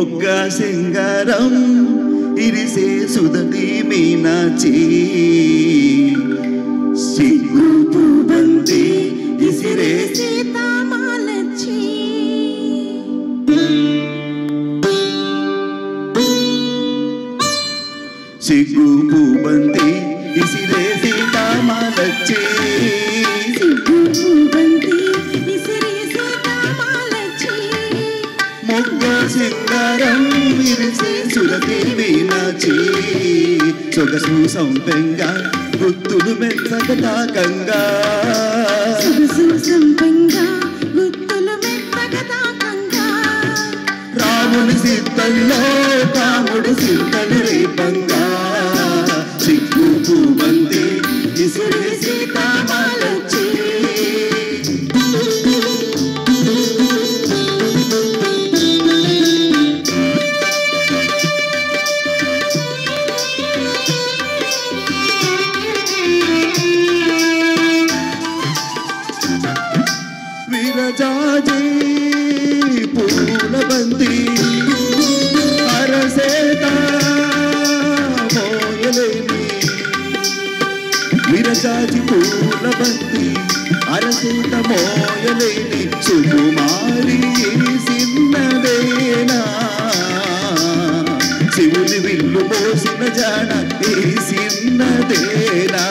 మొగ్గ సింగారం ఇరిసే సుధటి మీనాచి సిగ్గు పూబంతి ఇసిరే సీతామాలచ్చి సిగ్గు పూబంతి ఇసిరే సీతామాలచ్చి సిగ్గు పూబంతి ఇసిరే సీతామాలచ్చి మొగ్గ సింగారం ఇరిసే సుధటి మీనాచి సొగసు సంపెంగా గుత్తులు మెత్తగా తాకంగా సొగసు సంపెంగా గుత్తులు మెత్తగా తాకంగా రాముని సిద్ధంలో రాముడు సిద్ధలు రేపంగా సిగ్గు పూబంతి ఇసిరే సీతామాలచ్చి విరజాజి పూల బంతి అరసేత మోయలేని విరజాజి పూల బంతి అరసేత మోయలేని సుకుమారి సిన్నదేనా శివుని విల్లు మోసిన జాన ఈ సిన్నదేనా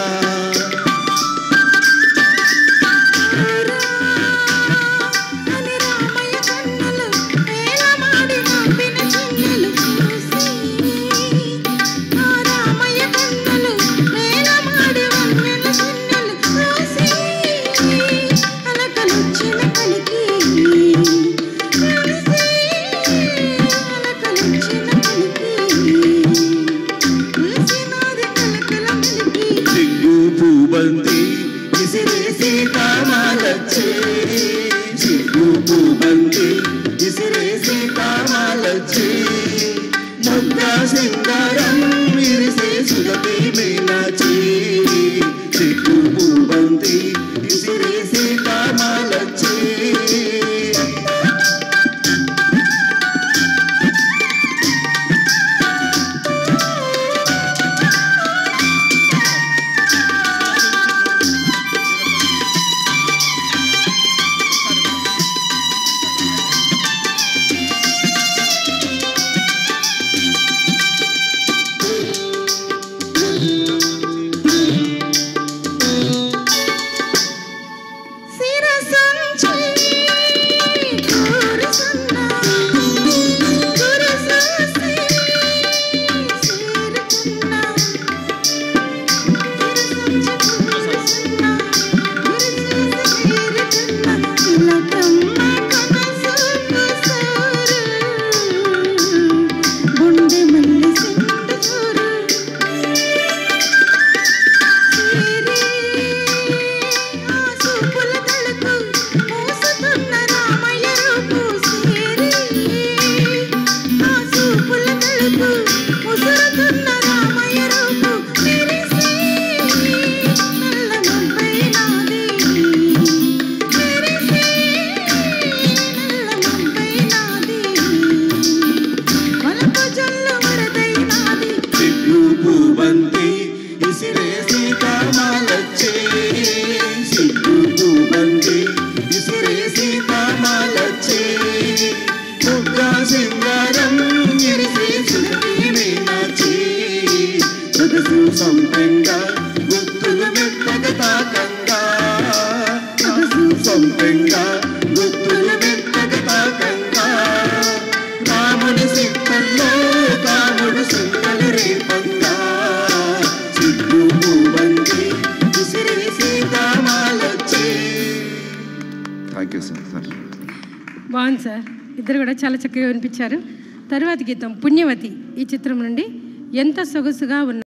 పూబంతి ఇసిరే సీతామాలచ్చి సిగ్గు పూబంతి ఇసిరే సీతామాలచ్చి మొగ్గ సింగారం ఇరిసే సుధటి మీనాచి సిగ్గు పూబంతి ఇసిరే సీతామాలచ్చి పూబంతి ఇసిరే సీతామాలచ్చి సిగ్గు పూబంతి ఇసిరే సీతామాలచ్చి మొగ్గ సింగారం ఇరిసే సుధటి మీనాచి సొగసు సంపెంగా గుత్తులు మెత్తగా తాకంగా సొగసు సంపెంగా గుత్తులు మెత్తగా తాకంగా రాముని సిద్ధంలో రాముడు సిద్ధలు రేపంగా సిగ్గు పూబంతి ఇసిరే సీతామాలచ్చి. Thank you sir. బాగుంది సార్, ఇద్దరు కూడా చాలా చక్కగా వినిపించారు. తరువాత గీతం పుణ్యవతి ఈ చిత్రం నుండి ఎంత సొగసుగా ఉన్న